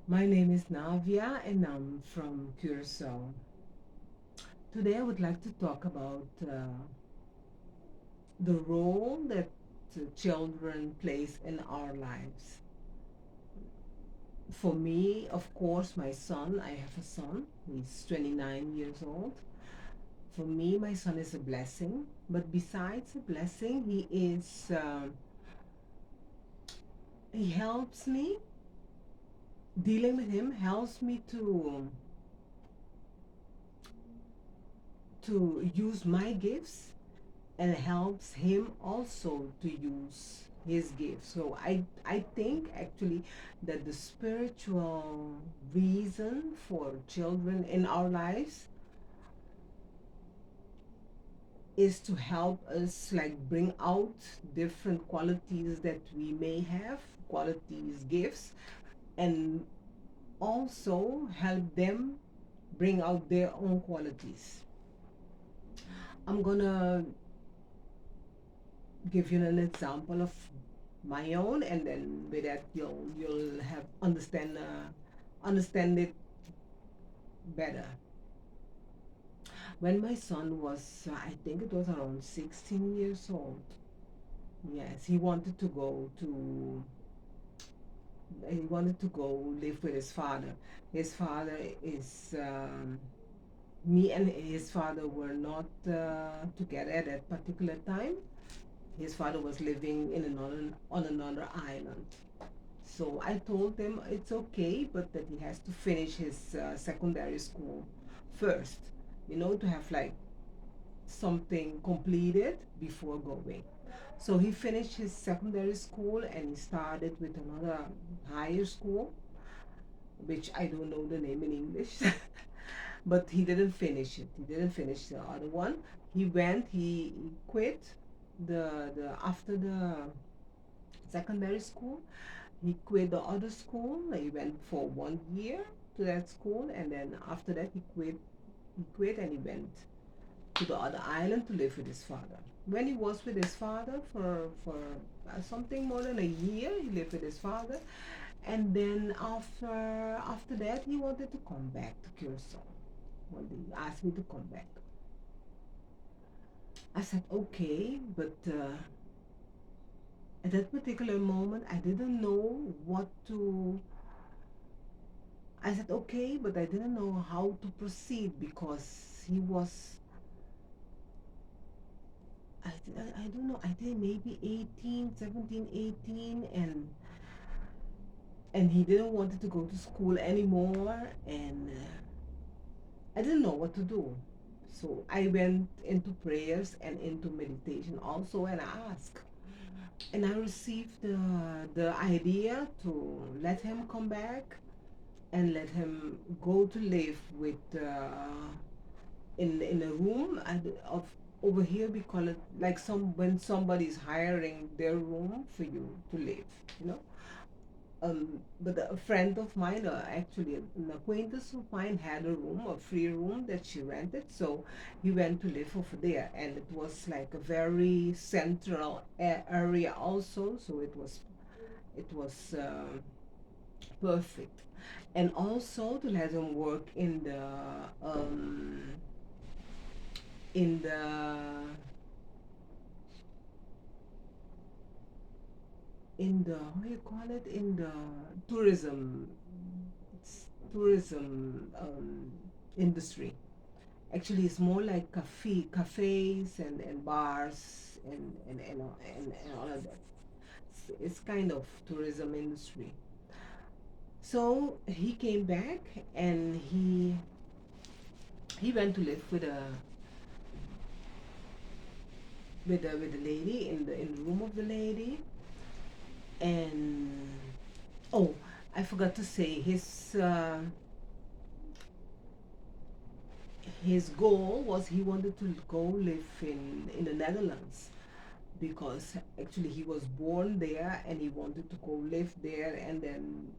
My name is Navia and I'm from Curacao. Today I would like to talk about the role that children plays in our lives. For me, of course, my son, I have a son, he's 29 years old. For me, my son is a blessing, but besides a blessing, he helps me, dealing with him helps me to use my gifts and helps him also to use his gift. So I think actually that the spiritual reason for children in our lives is to help us like bring out different qualities that we may have, qualities, gifts, and also help them bring out their own qualities. I'm gonna give you an example of my own, and then with that you'll have understand it better. When my son was, I think it was around 16 years old. Yes, he wanted to go live with his father. His father is me and his father were not together at that particular time. His father was living in another on another island. So I told him it's okay, but that he has to finish his secondary school first, to have like something completed before going. So he finished his secondary school and he started with another higher school, which I don't know the name in English, but he didn't finish it. He didn't finish the other one. He quit the after the secondary school. He quit the other school. He went for 1 year to that school, and then after that he quit. He quit and he went to the other island to live with his father. When he was with his father for something more than a year, he lived with his father, and then after that he wanted to come back to Curacao. Well, he asked me to come back. I said okay, but at that particular moment I didn't know what to. I said okay, but I didn't know how to proceed because he was, I don't know, I think maybe 18, 17, 18, and he didn't want to go to school anymore, and I didn't know what to do. So I went into prayers and into meditation also, and I asked. And I received the idea to let him come back and let him go to live with in a room of over here we call it like some when somebody's hiring their room for you to live, you know. But a friend of mine, actually an acquaintance of mine, had a room, a free room that she rented. So he went to live over there, and it was like a very central area also. So it was perfect, and also to let him work in the how you call it, in the tourism tourism industry. Actually, it's more like cafes and bars and all of that. It's kind of tourism industry. So he came back and he went to live with a lady in the room of the lady. And oh, I forgot to say his goal was he wanted to go live in the Netherlands because actually he was born there and he wanted to go live there and then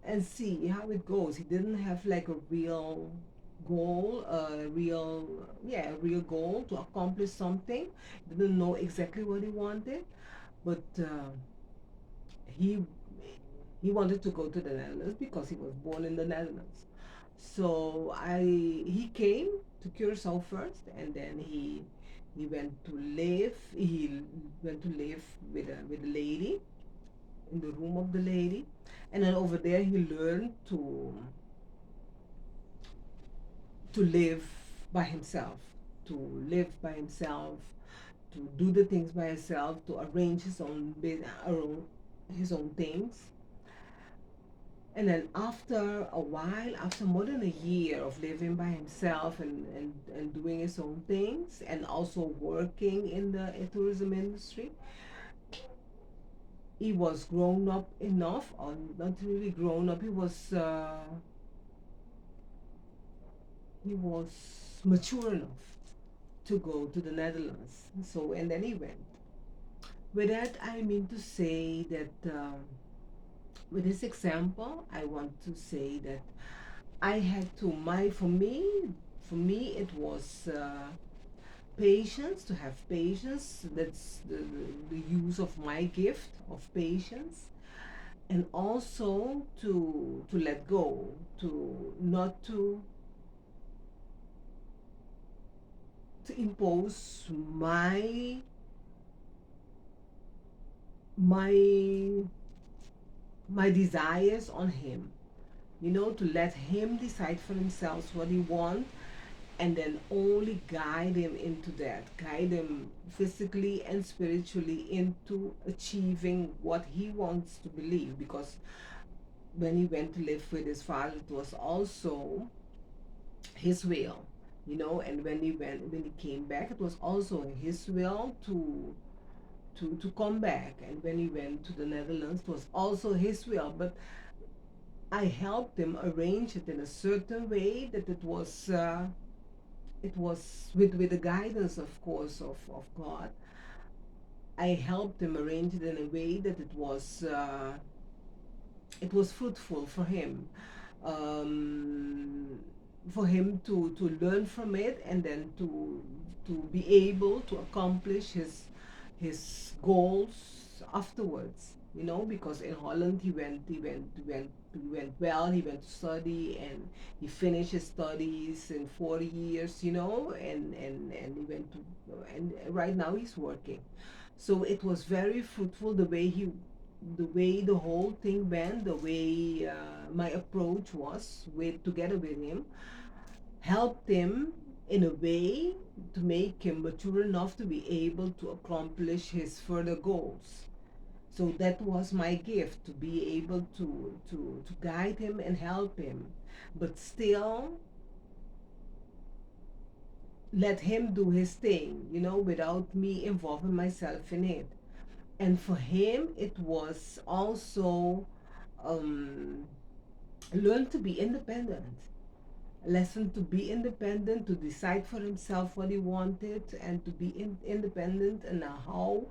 and see how it goes. He didn't have like a real goal, a real goal to accomplish something. Didn't know exactly what he wanted, but he he wanted to go to the Netherlands because he was born in the Netherlands. So he came to Curacao first, and then he went to live. He went to live with a lady in the room of the lady, and then over there he learned to live by himself, to live by himself, to do the things by himself, to arrange his own things. And then after a while, after more than a year of living by himself and doing his own things and also working in the tourism industry, he was grown up enough, or not really grown up, he was mature enough to go to the Netherlands. So, and then he went. With that, I mean to say that with this example, I want to say that I had to for me it was patience, to have patience. That's the use of my gift of patience, and also to let go, to not to impose my my desires on him, to let him decide for himself what he wants, and then only guide him into that, guide him physically and spiritually into achieving what he wants to believe. Because when he went to live with his father, it was also his will, and when he came back, it was also his will to come back. And when he went to the Netherlands, it was also his will. But I helped him arrange it in a certain way that it was with the guidance, of course, of God. I helped him arrange it in a way that it was fruitful for him, um, for him to learn from it, and then to be able to accomplish his goals afterwards. Because in Holland he went well. He went to study, and he finished his studies in 4 years. And he went to, and right now he's working. So it was very fruitful, the way the whole thing went, the way my approach was with together with him, helped him in a way to make him mature enough to be able to accomplish his further goals. So that was my gift, to be able to guide him and help him, but still let him do his thing, without me involving myself in it. And for him, it was also um, learn to be independent. Lesson to be independent, to decide for himself what he wanted, and to be independent, and how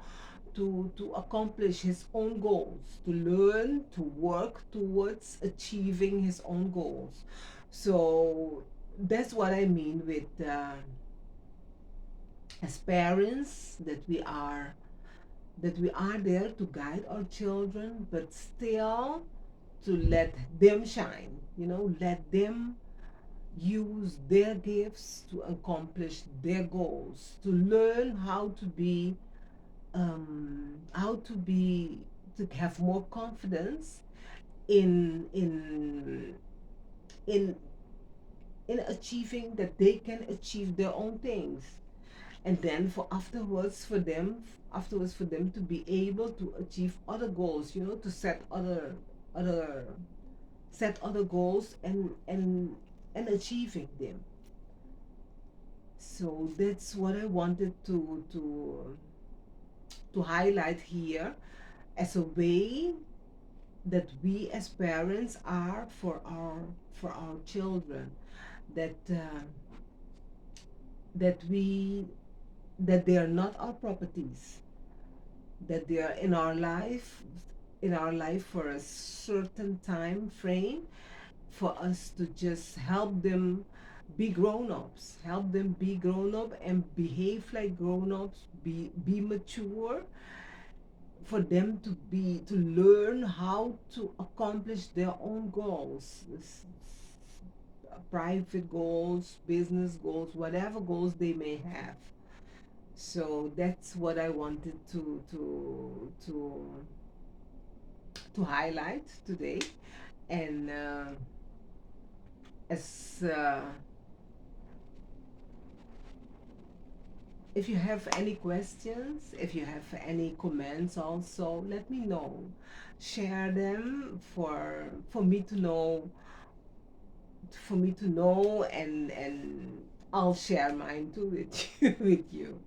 to accomplish his own goals, to learn to work towards achieving his own goals. So that's what I mean with as parents, that we are there to guide our children, but still to let them shine, let them use their gifts to accomplish their goals, to learn how to be, to have more confidence in in in in achieving, that they can achieve their own things. And then for afterwards for them to be able to achieve other goals, to other set other goals, and achieving them. So that's what I wanted to highlight here, as a way that we as parents are for our children, that that we that they are not our properties, that they are in our life for a certain time frame, for us to just help them be grown-ups, help them be grown up and behave like grown-ups, be mature, for them to learn how to accomplish their own goals, private goals, business goals, whatever goals they may have. So that's what I wanted to highlight today. And as if you have any questions, if you have any comments, also let me know. Share them for me to know, and I'll share mine too with you with you.